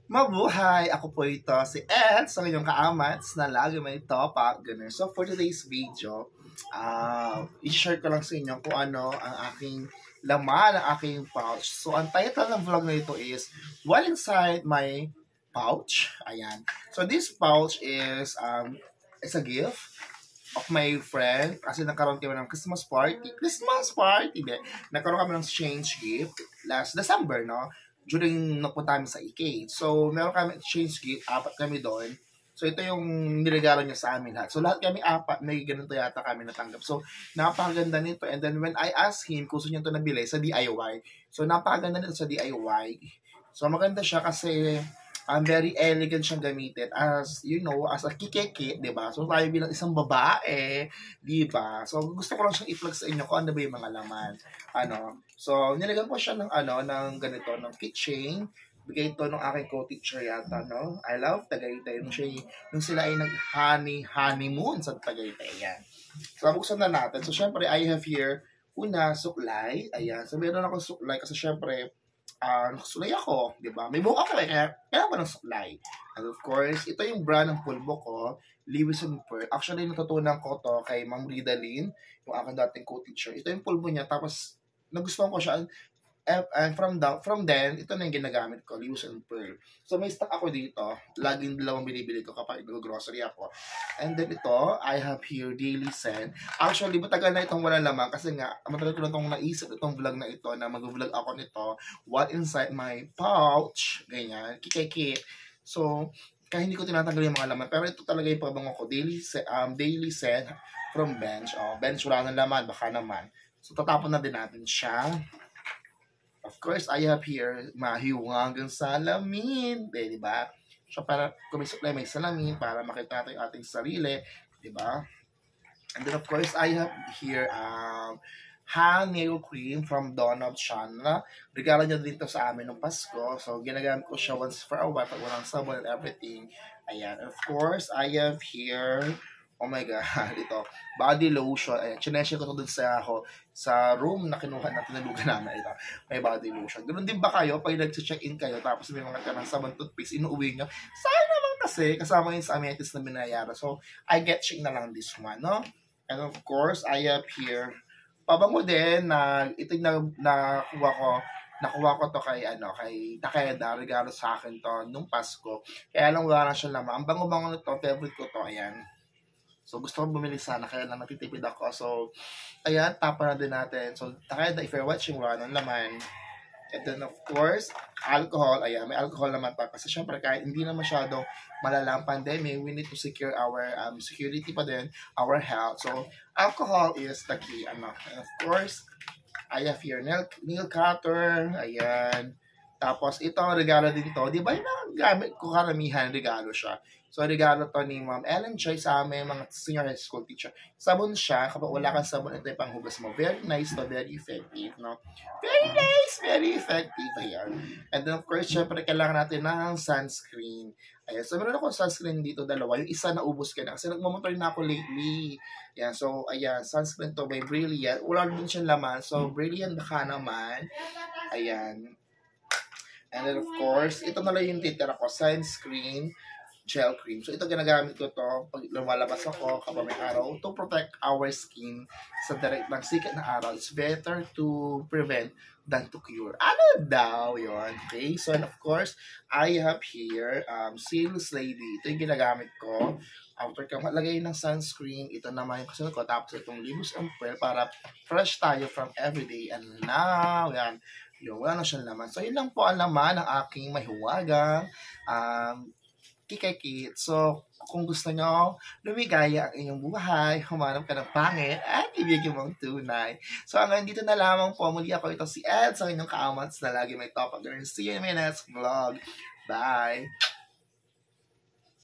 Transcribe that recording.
Mabuhay! Ako po ito, si Ed, sa inyong kaamats na lagi may topak, ganun. So, for today's video, i-share ko lang sa inyo kung ano ang aking laman, ang aking pouch. So, ang title ng vlog na ito is, What Inside My Pouch? Ayan. So, this pouch is a gift of my friend kasi nagkaroon kami ng Christmas party, di. Nagkaroon kami ng exchange gift last December, no? During napunta kami sa IK. So, meron kami exchange gift, 4 kami doon. So, ito yung niregalo niya sa amin lahat. So, lahat kami 4, may ganito yata kami natanggap. So, napakaganda nito. And then, when I asked him kung gusto niya ito nabili sa DIY, so, napakaganda nito sa DIY. So, maganda siya kasi very elegant siyang gamitin as, you know, as a kikeke, di ba? So, tayo bilang isang babae, di ba? So, gusto ko lang siyang i-plug sa inyo kung ano ba yung mga laman. So, nilagyan ko siya ng, ng ganito, ng keychain. Bigay ito ng aking co-teacher yata, no? I love Tagaytay. Nung sila ay honeymoon sa Tagaytay, yan. So, buksan na natin. So, syempre, I have here, una, suklay. Ayan. So, meron akong suklay kasi syempre, nakasulay ako, di ba? May buhok ako kaya ko ng suklay. And of course, ito yung brand ng pulbo ko, Lewis & Pearl. Actually, natutunan ko to kay Ma'am Ridalyn, yung aking dating co-teacher. Ito yung pulbo niya, tapos nagustuhan ko siya. And from then, ito na yung ginagamit ko, Lewis & Pearl. So, may stock ako dito. Laging dalawang binibili ko kapag nag-grocery ako. And then ito, I have here Daily Send. Actually, matagal na itong wala laman kasi nga, matagal ko na itong naisip itong vlog na ito na mag-vlog ako nito. What inside my pouch? Ganyan. Kikikit. So, kaya hindi ko tinatanggal yung mga laman. Pero ito talaga yung pabango ko. Daily Send from Bench. Bench, wala ng laman. Baka naman. So, tatapon na din natin siya. Of course, I have here mahiwagang salamin. Di ba? So, para kung may supply, may salamin para makita natin yung ating sarili. Di ba? And then, of course, I have here hand nail cream from Dawn of Shana. Regalo niya din to sa amin ng Pasko. So, ginagamit ko siya once for a while pag walang sabon and everything. Ayan. Of course, I have here oh my God, ito, body lotion. Ayan, chinesya ko ito dun sa room na kinuha na tinalugan namin. Ito, may body lotion. Ganun din ba kayo, pag nag-check-in kayo, tapos may mga kanang sabon toothpaste, inuuwi nyo, sayang naman kasi, kasama yun sa amenities na binayara. So, I get check na lang this one, no? And of course, I have here, pabango din, na ito yung nakuha ko to kay Takeda, regalo sa akin to nung Pasko. Kaya lang wala na siya naman. Ang bango-bango nito, favorite ko to, ayan. So, gusto ko bumili sana, kaya lang natitipid ako. So, ayan, tapa na din natin. So, Takeda, if you're watching, wala ng laman. And then, of course, alcohol. Ayan, may alcohol naman pa. Kasi, syempre, kahit hindi na masyadong malalang pandemic, we need to secure our security pa din, our health. So, alcohol is the key. And of course, I have here nail cutter. Ayan. Tapos, ito, regalo din to. Di ba yung gamit ko karamihan, regalo siya. So, regalo to ni Ma'am Ellen Choi sa amin, mga senior high school teacher. Sabon siya. Kapag wala kang sabon, ito yung panghugas mo. Very nice to, very effective, no? Very nice, very effective. Ayan. And then, of course, syempre, kailangan natin ng sunscreen. Ayan. So, meron ako sunscreen dito, dalawa. Yung isa naubos ka na. Kasi nagmamotor na ako lately. Ayan. So, ayan. Sunscreen to by Brilliant. Wala din siyang laman. So, Brilliant baka naman. Ayan. And then, of course, ito na lang yung titira ko. Sunscreen gel cream. So, ito ginagamit ko to pag lumalabas ako kapag may araw to protect our skin sa direct ng sikat na araw. It's better to prevent than to cure. Ano daw yun? Okay? So, and of course, I have here Seals Lady. Ito yung ginagamit ko. After kang maglagay ng sunscreen, ito naman yung kasunod ko. Tapos itong Lewis & Pearl para fresh tayo from everyday. And now, yan. Yung wala na siyang laman. So, yun lang po ang laman ng aking mahiwagang kikikit. So, kung gusto nyo lumigaya ang inyong buhay, humanap ka ng pangit, at ibigay mong tunay. So, hanggang dito na lamang po. Muli ako ito si Ed sa inyong kaamats na lagi may topak. See you in my next vlog. Bye!